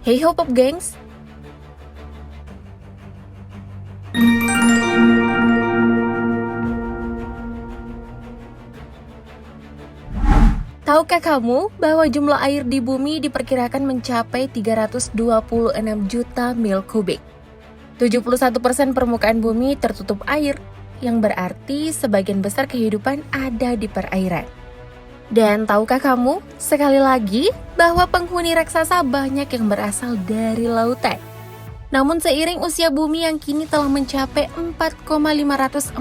Hey ho Pop Gengs! Tahukah kamu bahwa jumlah air di bumi diperkirakan mencapai 326 juta mil kubik? 71% permukaan bumi tertutup air, yang berarti sebagian besar kehidupan ada di perairan. Dan tahukah kamu, sekali lagi, bahwa penghuni raksasa banyak yang berasal dari lautan. Namun seiring usia bumi yang kini telah mencapai 4,543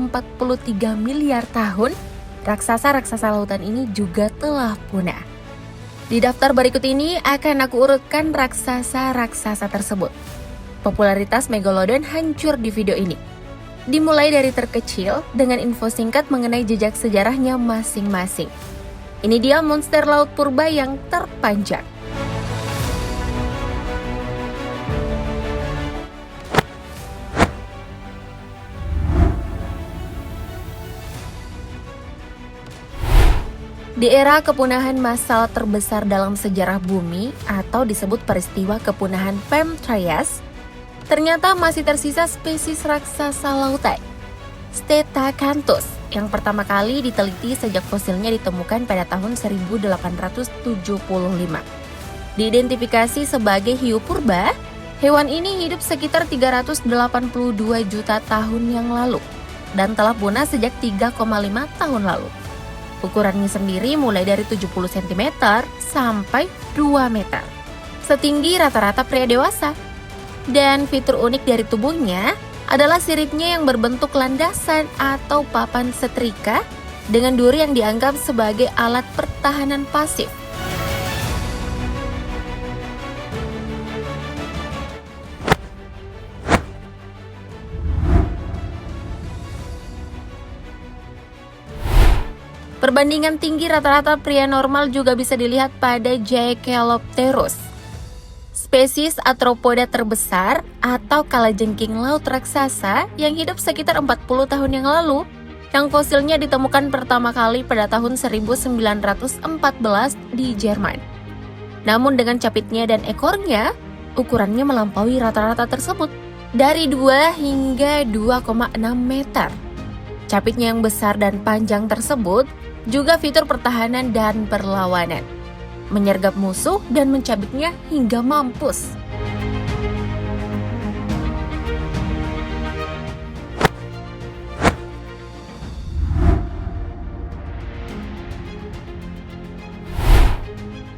miliar tahun, raksasa-raksasa lautan ini juga telah punah. Di daftar berikut ini akan aku urutkan raksasa-raksasa tersebut. Popularitas Megalodon hancur di video ini. Dimulai dari terkecil dengan info singkat mengenai jejak sejarahnya masing-masing. Ini dia monster laut purba yang terpanjang. Di era kepunahan massal terbesar dalam sejarah bumi atau disebut peristiwa kepunahan Perm-Trias, ternyata masih tersisa spesies raksasa lautan, Stetacanthus, yang pertama kali diteliti sejak fosilnya ditemukan pada tahun 1875. Diidentifikasi sebagai hiu purba, hewan ini hidup sekitar 382 juta tahun yang lalu dan telah punah sejak 3,5 tahun lalu. Ukurannya sendiri mulai dari 70 cm sampai 2 meter, setinggi rata-rata pria dewasa. Dan fitur unik dari tubuhnya adalah siripnya yang berbentuk landasan atau papan setrika dengan duri yang dianggap sebagai alat pertahanan pasif. Perbandingan tinggi rata-rata pria normal juga bisa dilihat pada Jaekelopterus, spesies arthropoda terbesar atau kalajengking laut raksasa yang hidup sekitar 40 tahun yang lalu, yang fosilnya ditemukan pertama kali pada tahun 1914 di Jerman. Namun dengan capitnya dan ekornya, ukurannya melampaui rata-rata tersebut dari 2 hingga 2,6 meter. Capitnya yang besar dan panjang tersebut juga fitur pertahanan dan perlawanan, menyergap musuh dan mencabiknya hingga mampus.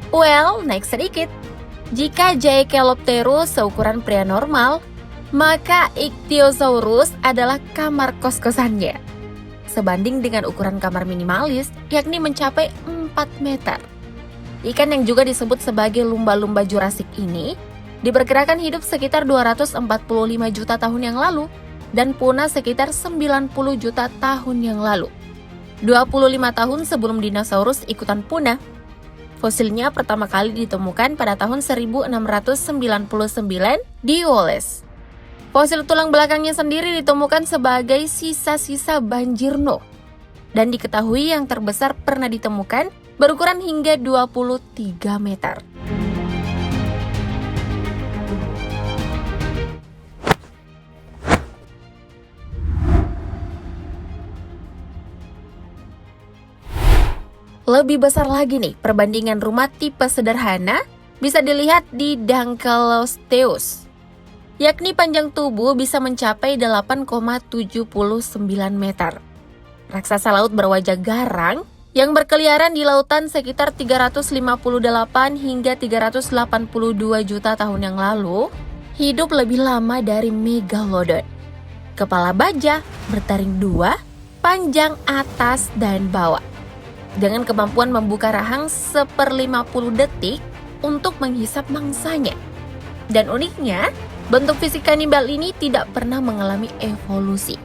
Well, naik sedikit. Jika Jaekelopterus seukuran pria normal, maka Ichthyosaurus adalah kamar kos-kosannya, sebanding dengan ukuran kamar minimalis, yakni mencapai 4 meter. Ikan yang juga disebut sebagai lumba-lumba Jurassik ini diperkirakan hidup sekitar 245 juta tahun yang lalu dan punah sekitar 90 juta tahun yang lalu. 25 tahun sebelum dinosaurus ikutan punah. Fosilnya pertama kali ditemukan pada tahun 1699 di Wallace. Fosil tulang belakangnya sendiri ditemukan sebagai sisa-sisa banjirno dan diketahui yang terbesar pernah ditemukan berukuran hingga 23 meter. Lebih besar lagi nih, perbandingan rumah tipe sederhana bisa dilihat di Dunkleosteus, yakni panjang tubuh bisa mencapai 8,79 meter. Raksasa laut berwajah garang yang berkeliaran di lautan sekitar 358 hingga 382 juta tahun yang lalu, hidup lebih lama dari Megalodon. Kepala baja, bertaring 2, panjang atas dan bawah, dengan kemampuan membuka rahang 1/50 detik untuk menghisap mangsanya. Dan uniknya, bentuk fisik kanibal ini tidak pernah mengalami evolusi.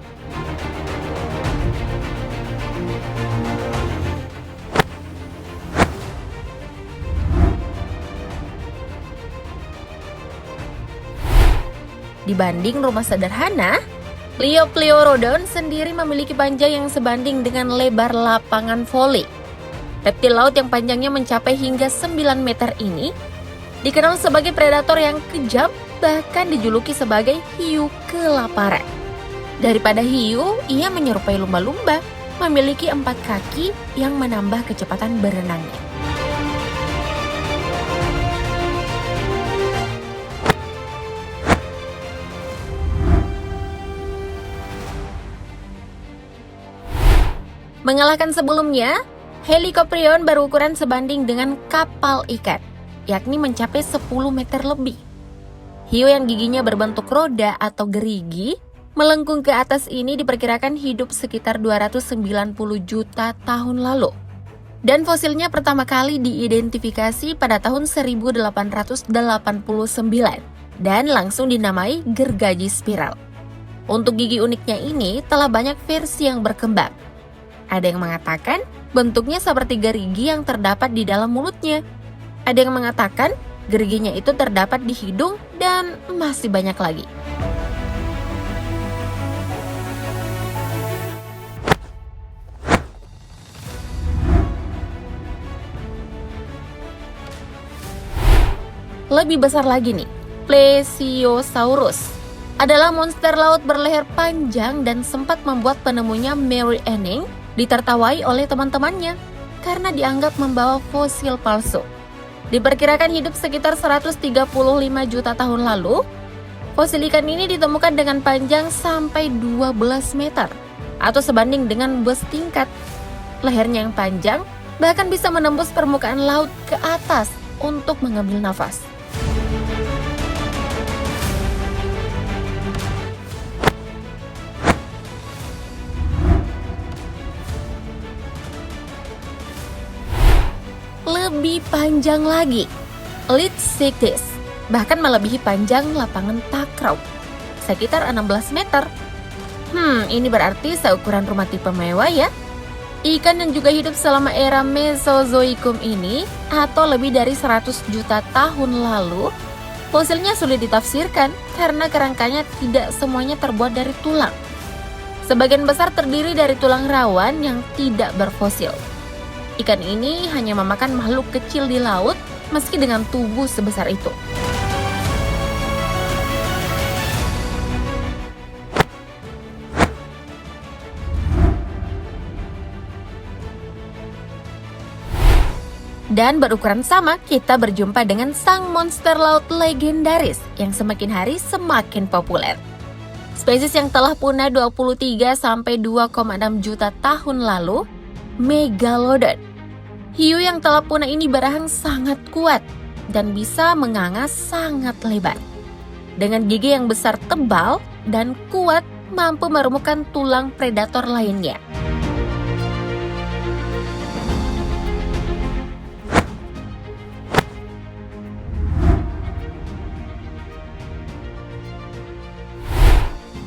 Dibanding rumah sederhana, Liopleurodon sendiri memiliki panjang yang sebanding dengan lebar lapangan voli. Reptil laut yang panjangnya mencapai hingga 9 meter ini Dikenal sebagai predator yang kejam, bahkan dijuluki sebagai hiu kelaparan. Daripada hiu, ia menyerupai lumba-lumba, memiliki 4 kaki yang menambah kecepatan berenangnya. Mengalahkan sebelumnya, Helicoprion berukuran sebanding dengan kapal ikan, yakni mencapai 10 meter lebih. Hiu yang giginya berbentuk roda atau gerigi melengkung ke atas ini diperkirakan hidup sekitar 290 juta tahun lalu. Dan fosilnya pertama kali diidentifikasi pada tahun 1889 dan langsung dinamai gergaji spiral. Untuk gigi uniknya ini telah banyak versi yang berkembang. Ada yang mengatakan bentuknya seperti gerigi yang terdapat di dalam mulutnya. Ada yang mengatakan geriginya itu terdapat di hidung dan masih banyak lagi. Lebih besar lagi nih, Plesiosaurus adalah monster laut berleher panjang dan sempat membuat penemunya Mary Anning ditertawai oleh teman-temannya karena dianggap membawa fosil palsu. Diperkirakan hidup sekitar 135 juta tahun lalu. Fosil ikan ini ditemukan dengan panjang sampai 12 meter atau sebanding dengan bus tingkat. Lehernya yang panjang bahkan bisa menembus permukaan laut ke atas untuk mengambil nafas. Lebih panjang lagi, Lithocyctis bahkan melebihi panjang lapangan takraw, sekitar 16 meter. Ini berarti seukuran rumah tipe mewah ya. Ikan yang juga hidup selama era Mesozoikum ini atau lebih dari 100 juta tahun lalu, fosilnya sulit ditafsirkan karena kerangkanya tidak semuanya terbuat dari tulang. Sebagian besar terdiri dari tulang rawan yang tidak berfosil. Ikan ini hanya memakan makhluk kecil di laut meski dengan tubuh sebesar itu. Dan berukuran sama, kita berjumpa dengan sang monster laut legendaris yang semakin hari semakin populer. Spesies yang telah punah 23 sampai 2,6 juta tahun lalu, Megalodon. Hiu yang telah punah ini berahang sangat kuat dan bisa menganga sangat lebar. Dengan gigi yang besar tebal dan kuat mampu meremukkan tulang predator lainnya.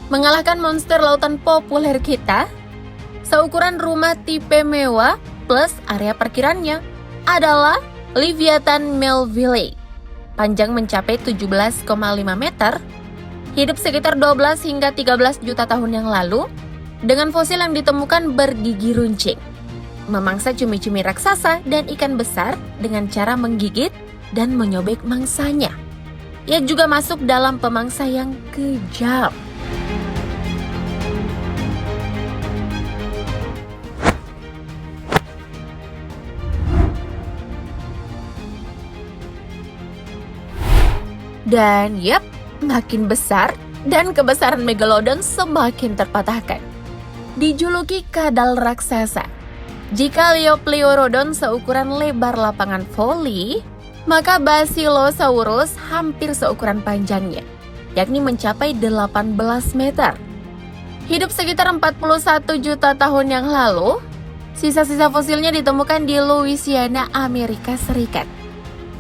Mengalahkan monster lautan populer kita, seukuran rumah tipe mewah plus area parkirannya adalah Leviathan melvillei. Panjang mencapai 17,5 meter, hidup sekitar 12 hingga 13 juta tahun yang lalu, dengan fosil yang ditemukan bergigi runcing. Memangsa cumi-cumi raksasa dan ikan besar dengan cara menggigit dan menyobek mangsanya. Ia juga masuk dalam pemangsa yang kejam. Dan makin besar dan kebesaran Megalodon semakin terpatahkan. Dijuluki kadal raksasa. Jika Liopleurodon seukuran lebar lapangan voli, maka Basilosaurus hampir seukuran panjangnya, yakni mencapai 18 meter. Hidup sekitar 41 juta tahun yang lalu, sisa-sisa fosilnya ditemukan di Louisiana, Amerika Serikat.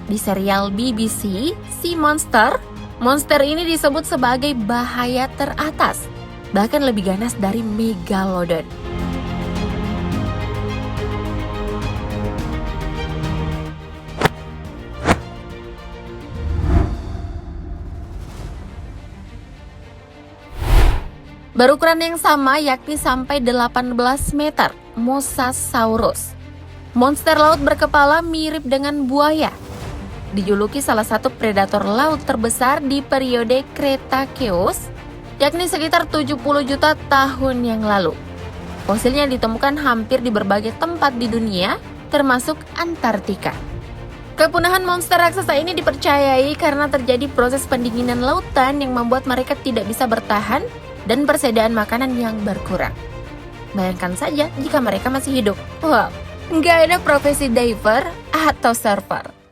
Di serial BBC, Sea Monster, monster ini disebut sebagai bahaya teratas, bahkan lebih ganas dari Megalodon. Berukuran yang sama yakni sampai 18 meter, Mosasaurus. Monster laut berkepala mirip dengan buaya. dijuluki salah satu predator laut terbesar di periode Cretaceous, yakni sekitar 70 juta tahun yang lalu. Fosilnya ditemukan hampir di berbagai tempat di dunia, termasuk Antartika. Kepunahan monster raksasa ini dipercayai karena terjadi proses pendinginan lautan yang membuat mereka tidak bisa bertahan dan persediaan makanan yang berkurang. Bayangkan saja jika mereka masih hidup. Wow, nggak ada profesi diver atau surfer.